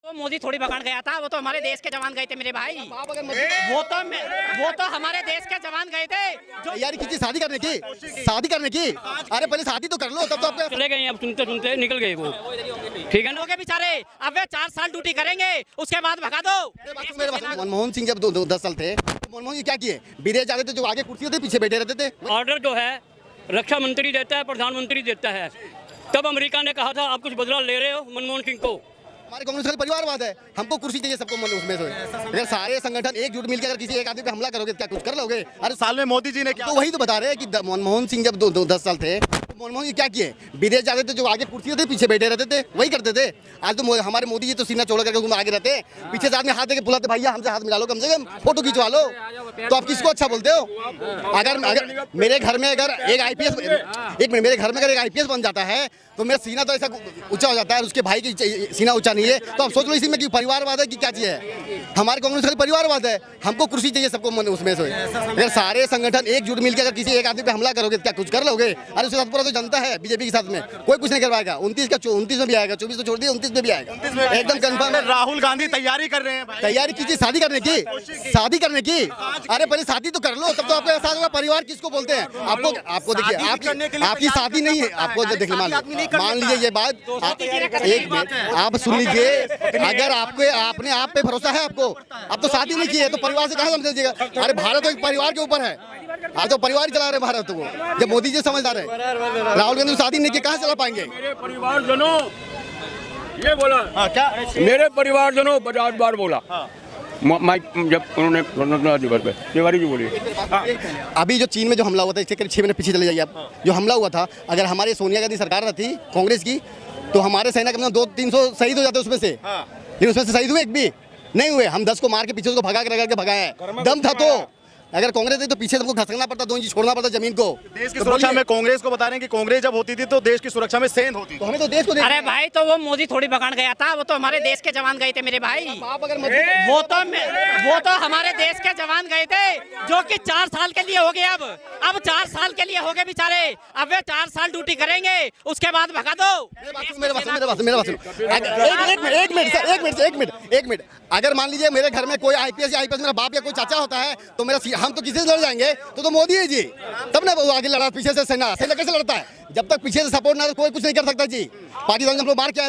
वो मोदी थोड़ी भगान गया था, वो तो हमारे देश के जवान गए थे मेरे भाई। वो तो हमारे देश के जवान गए थे जो यार किसी शादी करने की अरे पहले शादी तो कर लो, तब तो आपके चले गए, अब सुनते सुनते निकल गए वो। ठीक है ना, हो गए बेचारे। अब वे 4 साल ड्यूटी करेंगे, उसके बाद भगा दो। मनमोहन सिंह जब 10 साल थे, मनमोहन जी क्या किए? विदेश जाते थे, जो आगे कुर्सी होती पीछे बैठे रहते थे। ऑर्डर जो है रक्षा मंत्री देता है, प्रधानमंत्री देता है। तब अमेरिका ने कहा था आप कुछ बदला ले रहे हो मनमोहन सिंह को। हमारे कांग्रेस का परिवारवाद है, हमको कुर्सी चाहिए सबको उसमें से। अगर सारे संगठन एकजुट मिलकर अगर किसी एक आदमी पे हमला करोगे क्या कुछ कर लोगे? अरे साल में मोदी जी ने क्या, तो वही तो बता रहे हैं कि मनमोहन सिंह जब 10 साल थे, मनमोहन जी क्या किए? विदेश जाते थे, जो आगे कुर्सी होती पीछे बैठे रहते थे, वही करते थे। आज तो हमारे मोदी जी तो सीना चौड़ा करके आगे रहते, पीछे से आदमी हाथ देके बुलाते, भैया हमसे हाथ मिला लो, कम से कम फोटो खिंचवा लो। तो आप किसको अच्छा बोलते हो? अगर मेरे घर में अगर एक आईपीएस बन जाता है तो मेरा सीना तो ऐसा ऊंचा हो जाता है, उसके भाई की सीना ऊंचा नहीं है। तो आप सोच लो इसी में कि परिवारवाद है कि क्या चीज है? हमारे कांग्रेस का परिवारवाद है, हमको कुर्सी चाहिए सबको उसमें से। अगर सारे संगठन एकजुट मिलकर अगर किसी एक आदमी पे हमला करोगे क्या कुछ कर लोगे? अरे उसके साथ पूरा तो जनता है, बीजेपी के साथ में कोई कुछ नहीं करवाएगा। 29 में भी आएगा, 24 तो छोड़ दिया, 29 में भी आएगा, एकदम कन्फर्म है। राहुल गांधी तैयारी कर रहे हैं। तैयारी कीजिए शादी करने की। अरे पहले शादी तो कर लो, तब तो आपके साथ होगा। परिवार किसको बोलते हैं? आपको देखिए, आपकी शादी नहीं है, आपको देखिए मान लीजिए ये बात, एक मिनट आप सुन लीजिए। अगर आपने आप पे भरोसा है आपको, आप तो शादी नहीं की है, तो परिवार से कहाँ समझिएगा? अरे भारत तो एक परिवार के ऊपर है, आज तो परिवार ही चला रहे भारत को। जब मोदी जी समझदार है, राहुल गांधी शादी नहीं की, कहाँ चला पाएंगे? मेरे परिवारजनों ये बोला, क्या मेरे परिवारजनों 50 बार बोला जब उन्होंने स्वतंत्रता दिवस पे। तिवारी जी बोलिए। अभी जो चीन में जो हमला हुआ था, इसके करीब 6 महीने पीछे चले जाइए आप, जो हमला हुआ था, अगर हमारी सोनिया गांधी सरकार रहती कांग्रेस की, तो हमारे सेना के 200-300 शहीद हो जाते उसमें से। लेकिन उसमें से शहीद हुए एक भी नहीं हुए। हम 10 को मार के पीछे उसको भगा के भगाया है, दम था। तो अगर कांग्रेस थी तो पीछे हमको घसकना पड़ता, 2 इंच छोड़ना पड़ता जमीन को। देश की सुरक्षा में कांग्रेस को बता रहे हैं कि कांग्रेस जब होती थी तो देश की सुरक्षा में सेंध होती थी। तो हमें तो देश को अरे भाई, तो वो मोदी थोड़ी भगान गया था, वो तो हमारे देश के जवान गए थे मेरे भाई। वो तो हमारे देश के जवान गए थे, जो कि 4 साल के लिए हो गए। अब 4 साल के लिए हो गए बेचारे। अब वे 4 साल ड्यूटी करेंगे, उसके बाद भगा दो। एक मिनट अगर मान लीजिए मेरे घर में कोई आईपीएस मेरा बाप या कोई चाचा होता है, तो हम तो किसी से लड़ जाएंगे, तो मोदी है जी। तब ना वो आगे लड़ा, पीछे से सेना कैसे लड़ता है? जब तक पीछे से सपोर्ट ना, तो कोई कुछ नहीं कर सकता जी। पाकिस्तान को मार के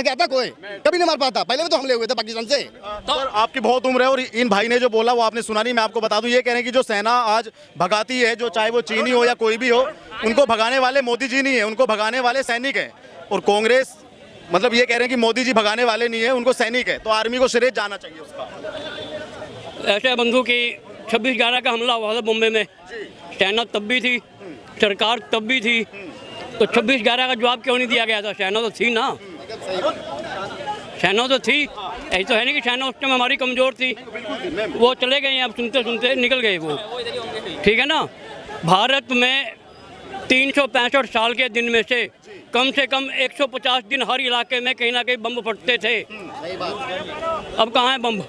आता, कोई कभी नहीं मार पाता। पहले भी तो हमले हुए थे पाकिस्तान से। तो आपकी बहुत उम्र है, और इन भाई ने जो बोला वो आपने सुना नहीं। मैं आपको बता दूं, ये कह रहे हैं कि जो सेना आज भगाती है, जो चाहे वो चीनी हो या कोई भी हो, उनको भगाने वाले मोदी जी नहीं है, उनको भगाने वाले सैनिक है। और कांग्रेस मतलब ये कह रहे हैं कि मोदी जी भगाने वाले नहीं है, उनको सैनिक है। तो आर्मी को श्रेय जाना चाहिए उसका। ऐसे बंधु की 26/11 का हमला हुआ था बॉम्बे में, सेना तब भी थी, सरकार तब भी थी, तो 26/11 का जवाब क्यों नहीं दिया गया था? सेना तो थी ना, सेना तो थी। ऐसा तो है नहीं कि सेना उस टाइम हमारी कमज़ोर थी। वो चले गए, अब सुनते सुनते निकल गए वो। ठीक है ना, भारत में 365 साल के दिन में से कम 150 दिन हर इलाके में कहीं ना कहीं बम फटते थे। अब कहाँ है बम?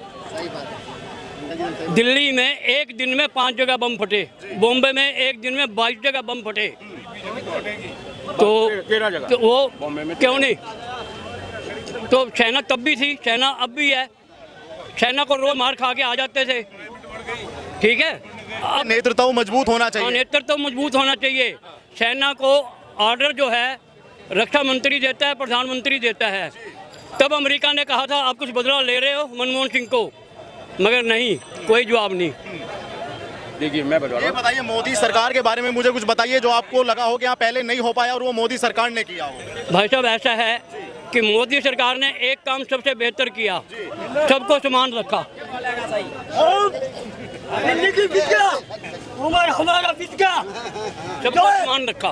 दिल्ली में एक दिन में 5 जगह बम फटे, बॉम्बे में एक दिन में 22 जगह बम फटे। तो वो क्यों नहीं? तो सेना तब भी थी, सेना अब भी है। सेना को रोज मार खा के आ जाते थे। ठीक है, नेतृत्व मजबूत होना चाहिए। नेतृत्व मजबूत होना चाहिए। सेना को ऑर्डर जो है रक्षा मंत्री देता है, प्रधानमंत्री देता है। तब अमेरिका ने कहा था आप कुछ बदला ले रहे हो मनमोहन सिंह को, मगर नहीं, कोई जवाब नहीं। देखिए मैं बता रहा हूं, ये बताइए मोदी सरकार के बारे में मुझे कुछ बताइए, जो आपको लगा हो कि यहाँ पहले नहीं हो पाया और वो मोदी सरकार ने किया हो। भाई साहब, ऐसा है कि मोदी सरकार ने एक काम सबसे बेहतर किया, सबको समान रखा। सबको समान रखा,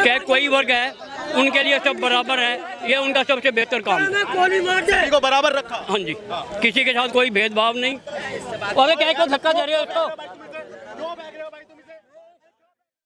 क्या कोई वर्ग है उनके लिए सब बराबर है, ये उनका सबसे बेहतर काम है। किसी को बराबर रखा। हाँ जी, किसी के साथ कोई भेदभाव नहीं। और क्या धक्का दे रहे हो उसको?